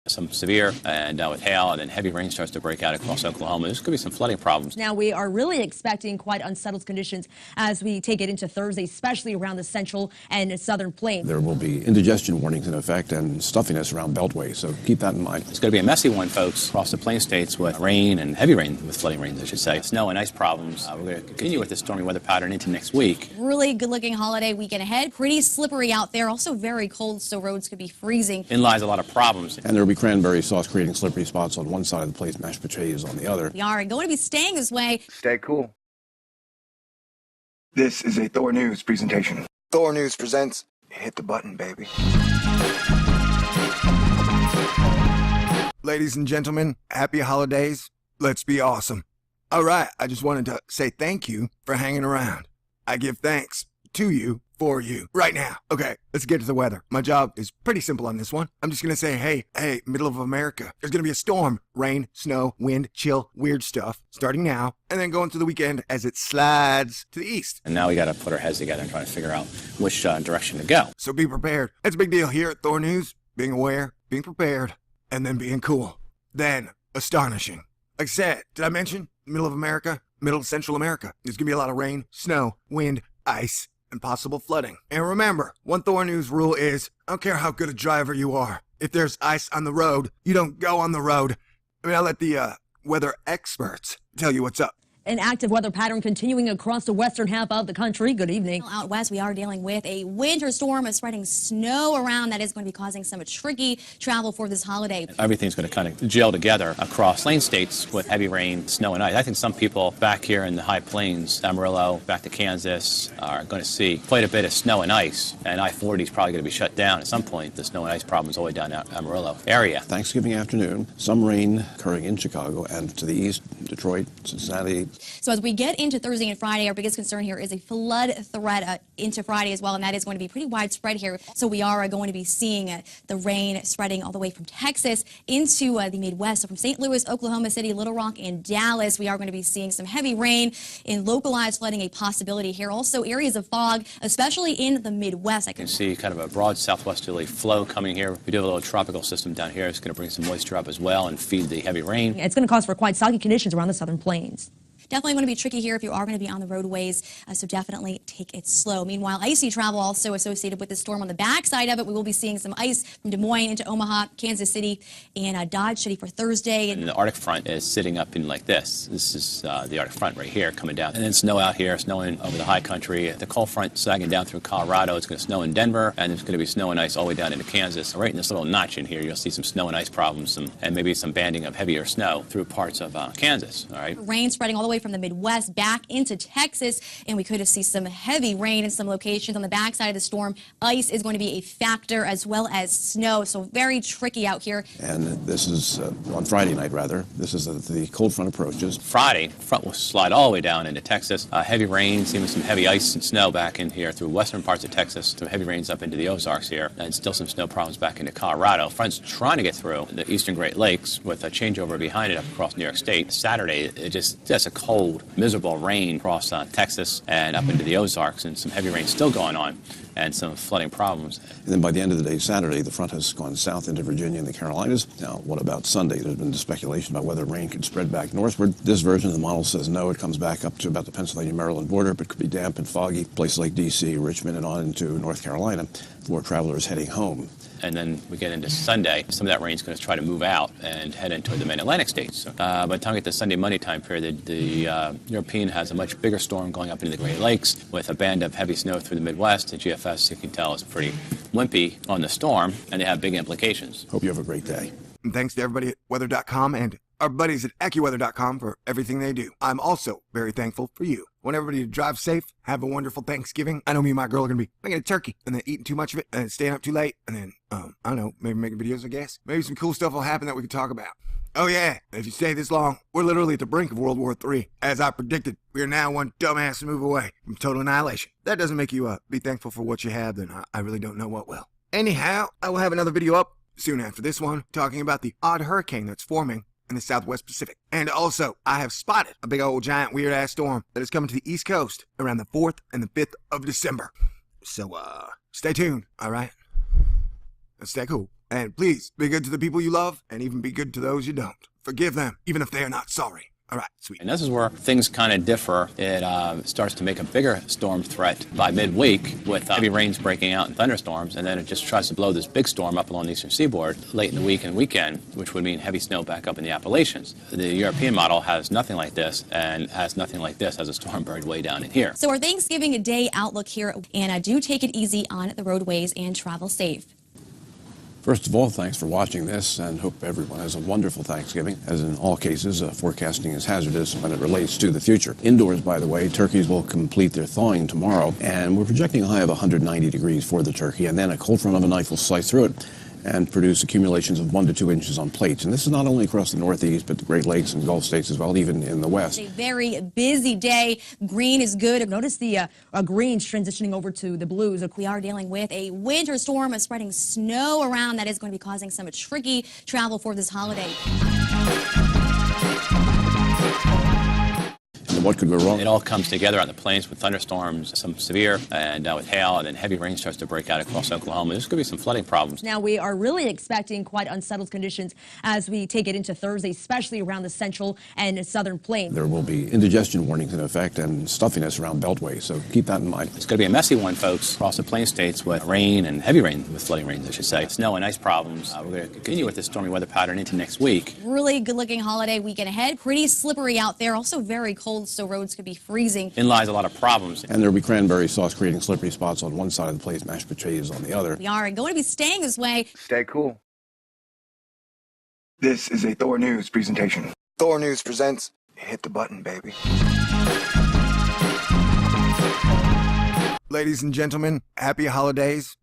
Some severe and with hail, and then heavy rain starts to break out across Oklahoma. There's could be some flooding problems. Now we are really expecting quite unsettled conditions as we take it into Thursday, especially around the central and southern plains. There will be indigestion warnings in effect and stuffiness around beltways, so keep that in mind. It's going to be a messy one, folks, across the plain states with rain and heavy rain, with flooding rains, I should say. Snow and ice problems. We're going to continue with this stormy weather pattern into next week. Really good-looking holiday weekend ahead. Pretty slippery out there. Also very cold, so roads could be freezing. In lies a lot of problems. And there will be cranberry sauce creating slippery spots on one side of the plate, mashed potatoes on the other. We are going to be staying this way. Stay cool. This is a Thor News presentation. Thor News presents Hit the Button, baby. Ladies and gentlemen, happy holidays. Let's be awesome. All right, I just wanted to say thank you for hanging around. I give thanks to you for you right now. Okay, let's get to the weather. My job is pretty simple on this one. I'm just going to say, hey, middle of America. There's going to be a storm. Rain, snow, wind, chill, weird stuff starting now and then going through the weekend as it slides to the east. And now we got to put our heads together and try to figure out which direction to go. So be prepared. It's a big deal here at Thor News. Being aware, being prepared, and then being cool. Then astonishing. Like I said, did I mention middle of America, middle of Central America? There's going to be a lot of rain, snow, wind, ice, and possible flooding. And remember, one Thor News rule is, I don't care how good a driver you are. If there's ice on the road, you don't go on the road. I mean, I'll let the weather experts tell you what's up. An active weather pattern continuing across the western half of the country. Good evening. Out west, we are dealing with a winter storm of spreading snow around that is going to be causing some tricky travel for this holiday. Everything's going to kind of gel together across plain states with heavy rain, snow, and ice. I think some people back here in the high plains, Amarillo, back to Kansas, are going to see quite a bit of snow and ice. And I-40 is probably going to be shut down at some point. The snow and ice problems all the way down to Amarillo area. Thanksgiving afternoon, some rain occurring in Chicago and to the east, Detroit, Cincinnati. So as we get into Thursday and Friday, our biggest concern here is a flood threat into Friday as well, and that is going to be pretty widespread here. So we are going to be seeing the rain spreading all the way from Texas into the Midwest. So from St. Louis, Oklahoma City, Little Rock, and Dallas, we are going to be seeing some heavy rain and localized flooding a possibility here. Also areas of fog, especially in the Midwest. You can see kind of a broad southwesterly flow coming here. We do have a little tropical system down here. It's going to bring some moisture up as well and feed the heavy rain. It's going to cause for quite soggy conditions around the southern plains. Definitely going to be tricky here if you are going to be on the roadways, so definitely take it slow. Meanwhile, icy travel also associated with the storm on the backside of it. We will be seeing some ice from Des Moines into Omaha, Kansas City, and Dodge City for Thursday. And the Arctic front is sitting up in like this. This is the Arctic front right here coming down. And then snow out here, snowing over the high country. The cold front sagging down through Colorado. It's going to snow in Denver, and there's going to be snow and ice all the way down into Kansas. Right in this little notch in here, you'll see some snow and ice problems and maybe some banding of heavier snow through parts of Kansas. All right. Rain spreading all the way from the Midwest back into Texas, and we could see some heavy rain in some locations on the backside of the storm. Ice is going to be a factor as well as snow, so very tricky out here. And this is on Friday night, rather. This is the cold front approaches. Friday, front will slide all the way down into Texas. Heavy rains, even some heavy ice and snow back in here through western parts of Texas. Some heavy rains up into the Ozarks here, and still some snow problems back into Colorado. Front's trying to get through the eastern Great Lakes with a changeover behind it up across New York State. Saturday, just a cold, miserable rain across Texas and up into the Ozarks, and some heavy rain still going on and some flooding problems. And then by the end of the day, Saturday, the front has gone south into Virginia and the Carolinas. Now, what about Sunday? There's been speculation about whether rain could spread back northward. This version of the model says no, it comes back up to about the Pennsylvania-Maryland border, but could be damp and foggy. Places like D.C., Richmond, and on into North Carolina for travelers heading home. And then we get into Sunday. Some of that rain's going to try to move out and head into the mid-Atlantic states. So, by the time we get to Sunday, Monday time period, the European has a much bigger storm going up into the Great Lakes with a band of heavy snow through the Midwest. The GFS, you can tell, is pretty wimpy on the storm, and they have big implications. Hope you have a great day. And thanks to everybody at weather.com and our buddies at AccuWeather.com for everything they do. I'm also very thankful for you. I want everybody to drive safe, have a wonderful Thanksgiving. I know me and my girl are going to be making a turkey and then eating too much of it and then staying up too late and then, I don't know, maybe making videos, I guess. Maybe some cool stuff will happen that we can talk about. Oh yeah, if you stay this long, we're literally at the brink of World War III. As I predicted, we are now one dumbass move away from total annihilation. That doesn't make you be thankful for what you have, then I really don't know what will. Anyhow, I will have another video up soon after this one talking about the odd hurricane that's forming in the Southwest Pacific. And also, I have spotted a big old giant weird ass storm that is coming to the East Coast around the 4th and the 5th of December. So, stay tuned, alright? And stay cool. And please, be good to the people you love, and even be good to those you don't. Forgive them, even if they are not sorry. All right, sweet. And this is where things kind of differ. It starts to make a bigger storm threat by midweek with heavy rains breaking out and thunderstorms, and then it just tries to blow this big storm up along the eastern seaboard late in the week and weekend, which would mean heavy snow back up in the Appalachians. The European model has nothing like this, and has nothing like this as a storm buried way down in here. So our Thanksgiving Day outlook here, and do take it easy on the roadways and travel safe. First of all, thanks for watching this, and hope everyone has a wonderful Thanksgiving. As in all cases, forecasting is hazardous when it relates to the future. Indoors, by the way, turkeys will complete their thawing tomorrow, and we're projecting a high of 190 degrees for the turkey, and then a cold front of a knife will slice through it and produce accumulations of 1 to 2 inches on plates. And this is not only across the Northeast, but the Great Lakes and Gulf states as well, even in the West. A very busy day. Green is good. Notice the greens transitioning over to the blues. We are dealing with a winter storm spreading snow around that is going to be causing some tricky travel for this holiday. And what could go wrong? It all comes together on the plains with thunderstorms, some severe, and with hail, and then heavy rain starts to break out across Oklahoma. There's going to be some flooding problems. Now, we are really expecting quite unsettled conditions as we take it into Thursday, especially around the central and southern plains. There will be indigestion warnings in effect and stuffiness around beltways, so keep that in mind. It's going to be a messy one, folks, across the plain states with rain and heavy rain, with flooding rains, I should say. Snow and ice problems. We're going to continue with this stormy weather pattern into next week. Really good-looking holiday weekend ahead. Pretty slippery out there. Also very cold, so roads could be freezing. In lies a lot of problems. And there will be cranberry sauce creating slippery spots on one side of the plate, mashed potatoes on the other. We are going to be staying this way. Stay cool. This is a Thor News presentation. Thor News presents Hit the Button, baby. Ladies and gentlemen, happy holidays.